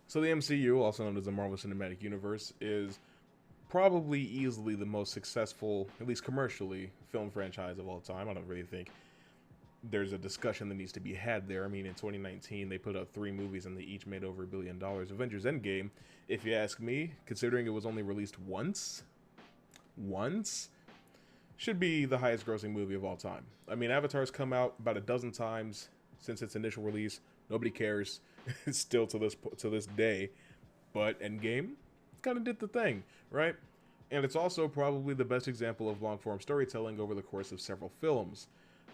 So the MCU, also known as the Marvel Cinematic Universe, is probably easily the most successful, at least commercially, film franchise of all time. I don't really think there's a discussion that needs to be had there. I mean, in 2019, they put out 3 movies and they each made over $1 billion. Avengers Endgame, if you ask me, considering it was only released once, should be the highest grossing movie of all time. I mean, Avatar's come out about a dozen times since its initial release. Nobody cares. Still to this day. But Endgame kind of did the thing, right? And it's also probably the best example of long form storytelling over the course of several films.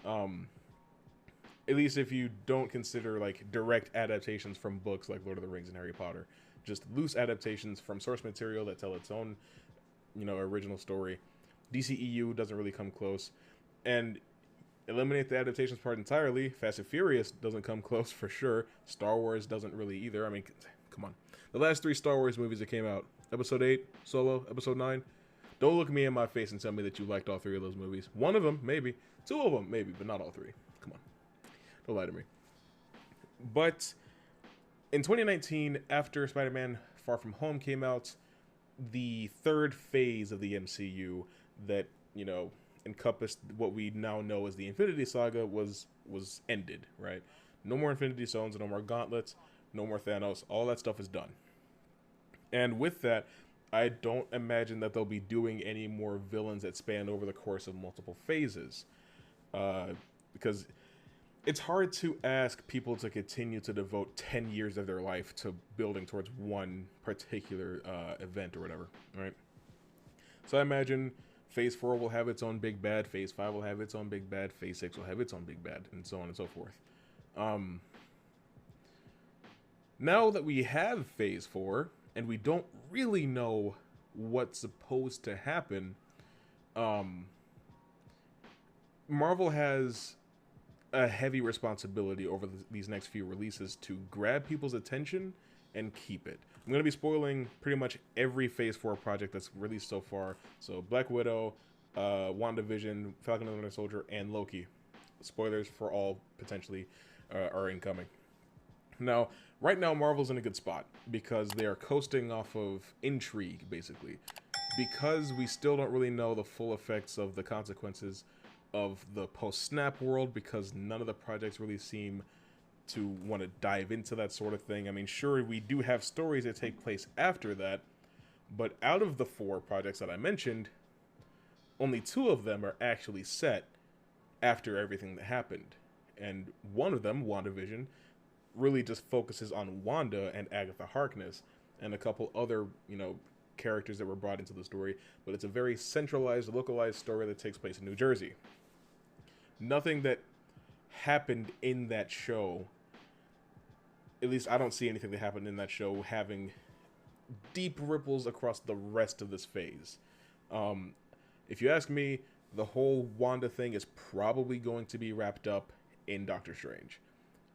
At least if you don't consider like direct adaptations from books like Lord of the Rings and Harry Potter, just loose adaptations from source material that tell its own, original story. DCEU doesn't really come close, and eliminate the adaptations part entirely. Fast and Furious doesn't come close for sure. Star Wars doesn't really either. I mean, come on. The last 3 Star Wars movies that came out, Episode 8, Solo, Episode 9. Don't look me in my face and tell me that you liked all 3 of those movies. One of them, maybe. 2 of them, maybe, but not all 3. Come on. Don't lie to me. But in 2019, after Spider-Man Far From Home came out, the 3rd phase of the MCU that, encompassed what we now know as the Infinity Saga was ended, right? No more Infinity Stones, no more Gauntlets, no more Thanos. All that stuff is done. And with that, I don't imagine that they'll be doing any more villains that span over the course of multiple phases. Because it's hard to ask people to continue to devote 10 years of their life to building towards one particular event or whatever, right? So I imagine Phase 4 will have its own big bad, Phase 5 will have its own big bad, Phase 6 will have its own big bad, and so on and so forth. Now that we have Phase 4, and we don't really know what's supposed to happen, Marvel has a heavy responsibility over these next few releases to grab people's attention and keep it. I'm going to be spoiling pretty much every Phase 4 project that's released so far. So Black Widow, WandaVision, Falcon and the Winter Soldier, and Loki. Spoilers for all potentially are incoming. Now, right now Marvel's in a good spot because they are coasting off of intrigue, basically. Because we still don't really know the full effects of the consequences of the post-snap world, because none of the projects really seem to want to dive into that sort of thing. I mean, sure, we do have stories that take place after that, but out of the 4 projects that I mentioned, only 2 of them are actually set after everything that happened. And one of them, WandaVision, really just focuses on Wanda and Agatha Harkness and a couple other, characters that were brought into the story, but it's a very centralized, localized story that takes place in New Jersey. Nothing that happened in that show, at least I don't see anything that happened in that show having deep ripples across the rest of this phase. If you ask me, the whole Wanda thing is probably going to be wrapped up in Doctor Strange.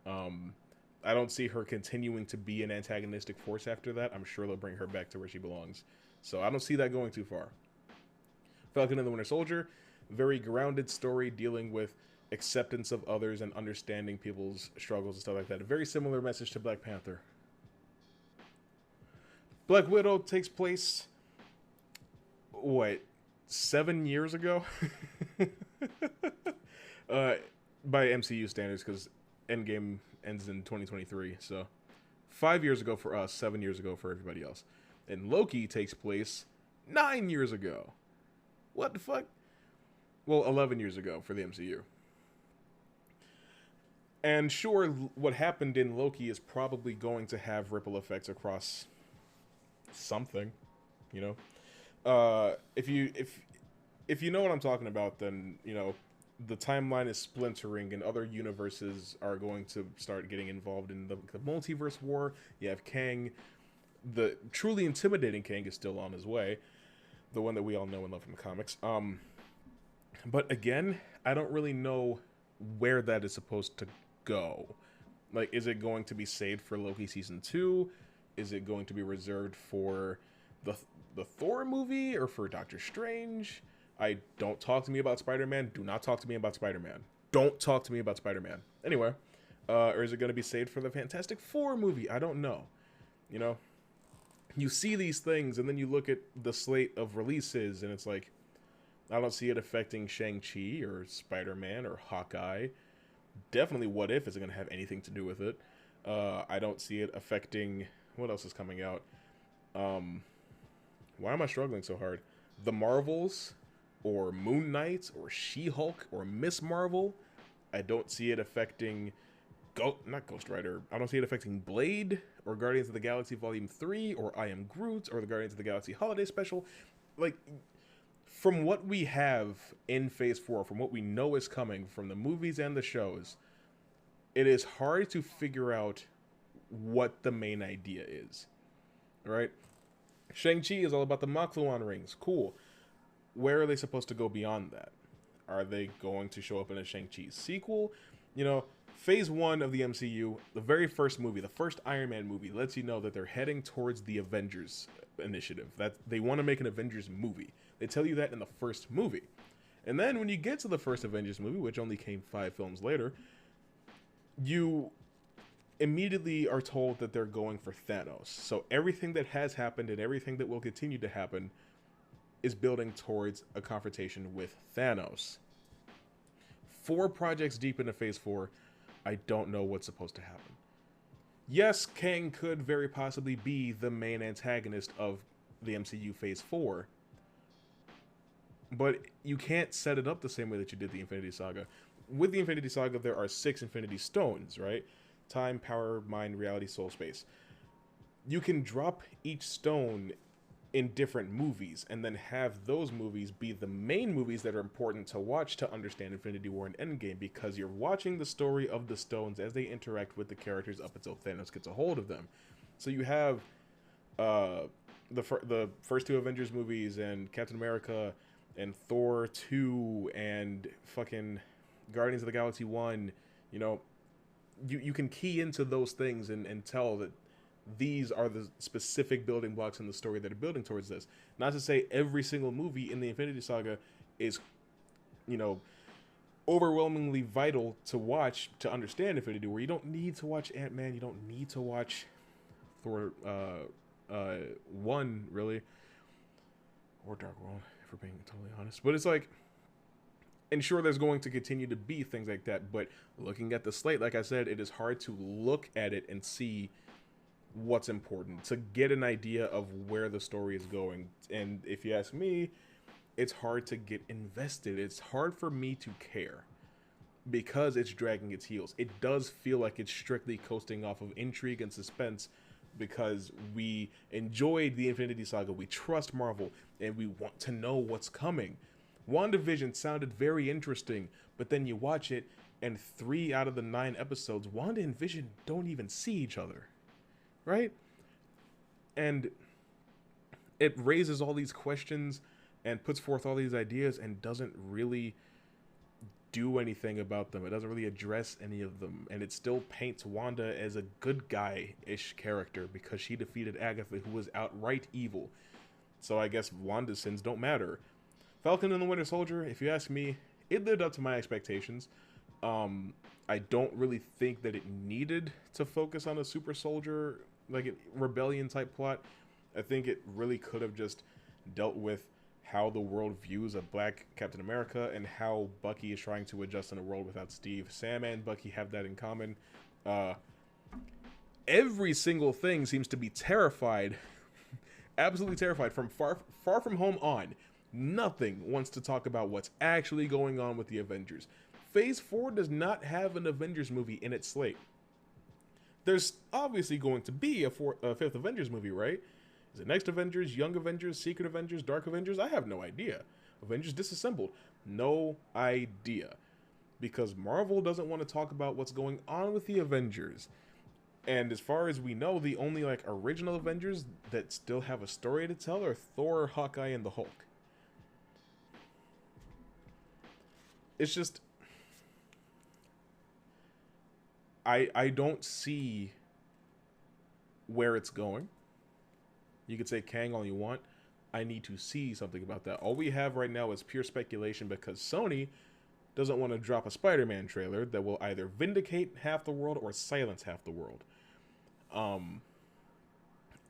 I don't see her continuing to be an antagonistic force after that. I'm sure they'll bring her back to where she belongs. So I don't see that going too far. Falcon and the Winter Soldier, very grounded story dealing with acceptance of others and understanding people's struggles and stuff like that. A very similar message to Black Panther. Black Widow takes place, 7 years ago? By MCU standards, because Endgame ends in 2023, so 5 years ago for us, 7 years ago for everybody else. And Loki takes place 9 years ago. What the fuck? Well, 11 years ago for the MCU. And sure, what happened in Loki is probably going to have ripple effects across something, If you know what I'm talking about, then, the timeline is splintering and other universes are going to start getting involved in the multiverse war. You have Kang. The truly intimidating Kang is still on his way. The one that we all know and love from the comics. But again, I don't really know where that is supposed to go. Like, is it going to be saved for Loki Season 2? Is it going to be reserved for the Thor movie or for Doctor Strange? Don't talk to me about Spider-Man. Do not talk to me about Spider-Man. Don't talk to me about Spider-Man. Anyway, or is it going to be saved for the Fantastic Four movie? I don't know. You know, you see these things, and then you look at the slate of releases, and it's like, I don't see it affecting Shang-Chi or Spider-Man or Hawkeye. Definitely What If isn't going to have anything to do with it. I don't see it affecting... What else is coming out? Um, why am I struggling so hard? The Marvels, or Moon Knight, or She-Hulk, or Miss Marvel. I don't see it affecting... not Ghost Rider. I don't see it affecting Blade, or Guardians of the Galaxy Volume 3, or I Am Groot, or the Guardians of the Galaxy Holiday Special. Like, from what we have in Phase 4, from what we know is coming, from the movies and the shows, it is hard to figure out what the main idea is. Right? Shang-Chi is all about the Makluan rings. Cool. Where are they supposed to go beyond that? Are they going to show up in a Shang-Chi sequel? You know, Phase 1 of the MCU, the very first movie, the first Iron Man movie, lets you know that they're heading towards the Avengers initiative. That they want to make an Avengers movie. They tell you that in the first movie. And then when you get to the first Avengers movie, which only came 5 films later, you immediately are told that they're going for Thanos. So everything that has happened and everything that will continue to happen is building towards a confrontation with Thanos. 4 projects deep into Phase 4, I don't know what's supposed to happen. Yes, Kang could very possibly be the main antagonist of the MCU Phase 4, but you can't set it up the same way that you did the Infinity Saga. With the Infinity Saga, there are 6 Infinity Stones, right? Time, power, mind, reality, soul, space. You can drop each stone in different movies and then have those movies be the main movies that are important to watch to understand Infinity War and Endgame, because you're watching the story of the stones as they interact with the characters up until Thanos gets a hold of them. So you have the first 2 Avengers movies and Captain America and Thor 2 and fucking Guardians of the Galaxy 1. You know, you can key into those things and tell that these are the specific building blocks in the story that are building towards this. Not to say every single movie in the Infinity Saga is, you know, overwhelmingly vital to watch to understand Infinity War. You don't need to watch Ant-Man. You don't need to watch Thor 1, really. Or Dark World, if we're being totally honest. But it's like, and sure, there's going to continue to be things like that. But looking at the slate, like I said, it is hard to look at it and see what's important, to get an idea of where the story is going. And if you ask me, it's hard to get invested. It's hard for me to care because it's dragging its heels. It does feel like it's strictly coasting off of intrigue and suspense because we enjoyed the Infinity Saga, we trust Marvel, and we want to know what's coming. WandaVision sounded very interesting, but then you watch it and 3 out of the 9 episodes, Wanda and Vision don't even see each other. Right? And it raises all these questions and puts forth all these ideas and doesn't really do anything about them. It doesn't really address any of them. And it still paints Wanda as a good guy-ish character because she defeated Agatha, who was outright evil. So I guess Wanda's sins don't matter. Falcon and the Winter Soldier, if you ask me, it lived up to my expectations. I don't really think that it needed to focus on a super soldier, like a rebellion type plot. I think it really could have just dealt with how the world views a black Captain America and how Bucky is trying to adjust in a world without Steve. Sam and Bucky have that in common. Every single thing seems to be terrified, absolutely terrified, from far from home on. Nothing wants to talk about what's actually going on with the Avengers. Phase 4 does not have an Avengers movie in its slate. There's obviously going to be a 5th Avengers movie, right? Is it Next Avengers, Young Avengers, Secret Avengers, Dark Avengers? I have no idea. Avengers Disassembled? No idea. Because Marvel doesn't want to talk about what's going on with the Avengers. And as far as we know, the only like original Avengers that still have a story to tell are Thor, Hawkeye, and the Hulk. It's just... I don't see where it's going. You could say Kang all you want. I need to see something about that. All we have right now is pure speculation because Sony doesn't want to drop a Spider-Man trailer that will either vindicate half the world or silence half the world.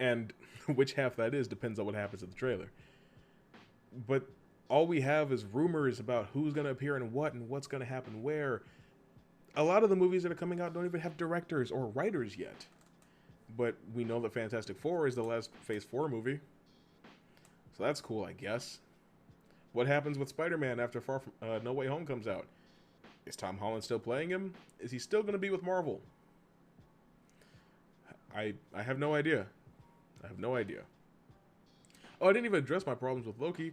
And which half that is depends on what happens in the trailer. But all we have is rumors about who's going to appear in what and what's going to happen where. A lot of the movies that are coming out don't even have directors or writers yet. But we know that Fantastic Four is the last Phase 4 movie. So that's cool, I guess. What happens with Spider-Man after No Way Home comes out? Is Tom Holland still playing him? Is he still going to be with Marvel? I have no idea. I have no idea. Oh, I didn't even address my problems with Loki.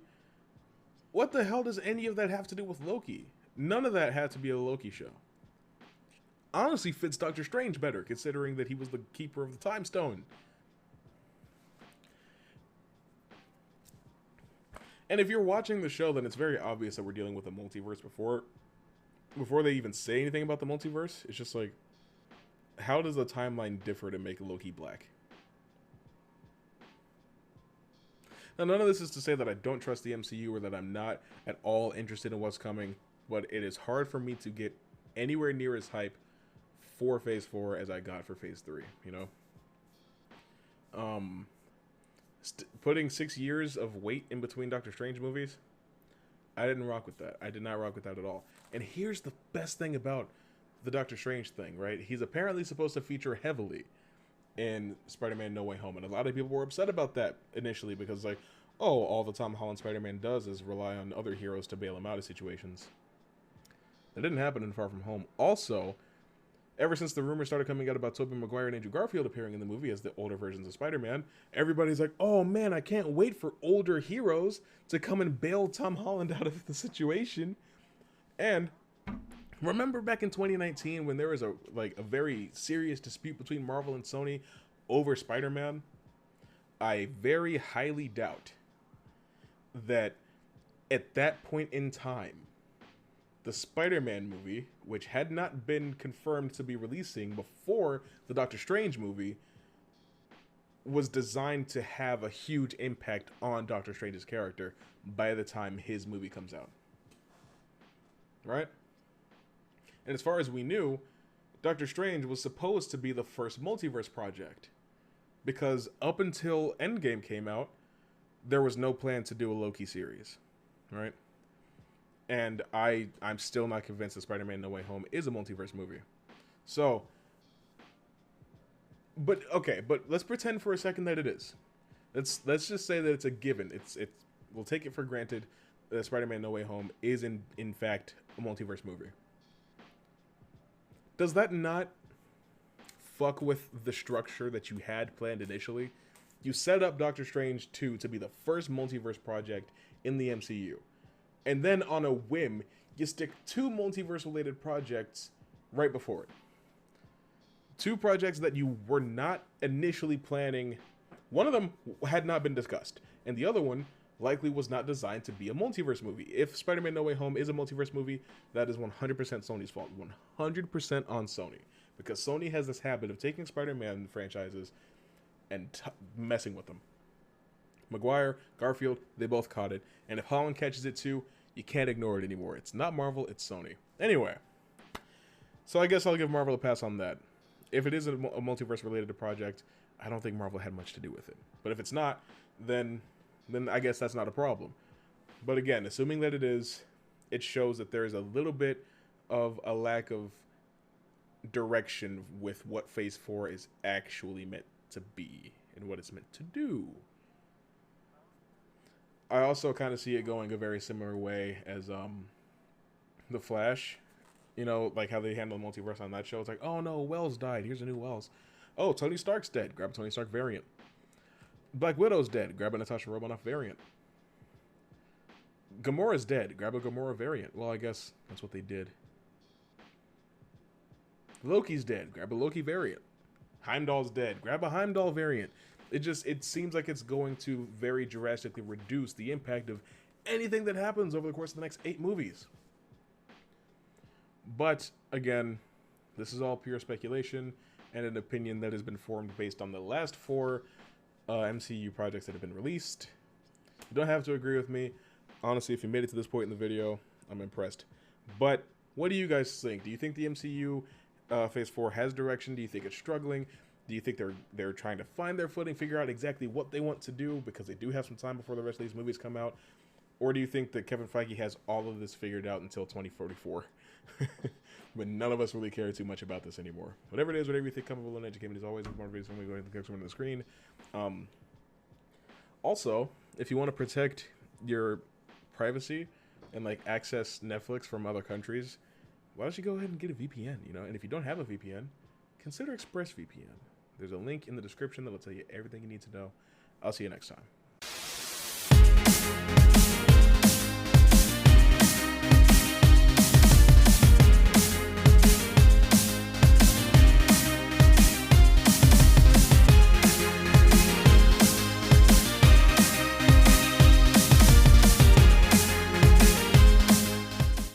What the hell does any of that have to do with Loki? None of that had to be a Loki show. Honestly fits Doctor Strange better, considering that he was the keeper of the Time Stone. And if you're watching the show, then it's very obvious that we're dealing with a multiverse before they even say anything about the multiverse. It's just like, how does the timeline differ to make Loki black? Now, none of this is to say that I don't trust the MCU or that I'm not at all interested in what's coming, but it is hard for me to get anywhere near as hype for Phase 4 as I got for Phase 3, you know? Putting 6 years of wait in between Doctor Strange movies, I didn't rock with that. I did not rock with that at all. And here's the best thing about the Doctor Strange thing, right? He's apparently supposed to feature heavily in Spider-Man No Way Home, and a lot of people were upset about that initially because, like, oh, all the Tom Holland Spider-Man does is rely on other heroes to bail him out of situations. That didn't happen in Far From Home. Also, ever since the rumors started coming out about Tobey Maguire and Andrew Garfield appearing in the movie as the older versions of Spider-Man, everybody's like, oh man, I can't wait for older heroes to come and bail Tom Holland out of the situation. And remember back in 2019 when there was a very serious dispute between Marvel and Sony over Spider-Man? I very highly doubt that at that point in time, the Spider-Man movie, which had not been confirmed to be releasing before the Doctor Strange movie, was designed to have a huge impact on Doctor Strange's character by the time his movie comes out. Right? And as far as we knew, Doctor Strange was supposed to be the first multiverse project. Because up until Endgame came out, there was no plan to do a Loki series. Right? And I'm still not convinced that Spider-Man No Way Home is a multiverse movie. So, but let's pretend for a second that it is. Let's just say that it's a given. We'll take it for granted that Spider-Man No Way Home is in fact a multiverse movie. Does that not fuck with the structure that you had planned initially? You set up Doctor Strange 2 to be the first multiverse project in the MCU. And then on a whim, you stick 2 multiverse-related projects right before it. 2 projects that you were not initially planning. One of them had not been discussed, and the other one likely was not designed to be a multiverse movie. If Spider-Man No Way Home is a multiverse movie, that is 100% Sony's fault. 100% on Sony. Because Sony has this habit of taking Spider-Man franchises and messing with them. Maguire, Garfield, they both caught it. And if Holland catches it too, you can't ignore it anymore. It's not Marvel, it's Sony. Anyway, so I guess I'll give Marvel a pass on that. If it is a multiverse-related project, I don't think Marvel had much to do with it. But if it's not, then I guess that's not a problem. But again, assuming that it is, it shows that there is a little bit of a lack of direction with what Phase 4 is actually meant to be and what it's meant to do. I also kind of see it going a very similar way as The Flash. You know, like how they handle multiverse on that show. It's like, oh no, Wells died. Here's a new Wells. Oh, Tony Stark's dead. Grab a Tony Stark variant. Black Widow's dead. Grab a Natasha Romanoff variant. Gamora's dead. Grab a Gamora variant. Well, I guess that's what they did. Loki's dead. Grab a Loki variant. Heimdall's dead. Grab a Heimdall variant. It seems like it's going to very drastically reduce the impact of anything that happens over the course of the next 8 movies. But, again, this is all pure speculation and an opinion that has been formed based on the last 4 MCU projects that have been released. You don't have to agree with me. Honestly, if you made it to this point in the video, I'm impressed. But, what do you guys think? Do you think the MCU Phase 4 has direction? Do you think it's struggling? Do you think they're trying to find their footing, figure out exactly what they want to do because they do have some time before the rest of these movies come out? Or do you think that Kevin Feige has all of this figured out until 2044? But none of us really care too much about this anymore. Whatever it is, whatever you think, come up with a little education. As always, more videos when we go ahead and click on the screen. Also, if you want to protect your privacy and like access Netflix from other countries, why don't you go ahead and get a VPN, you know? And if you don't have a VPN, consider ExpressVPN. There's a link in the description that will tell you everything you need to know. I'll see you next time.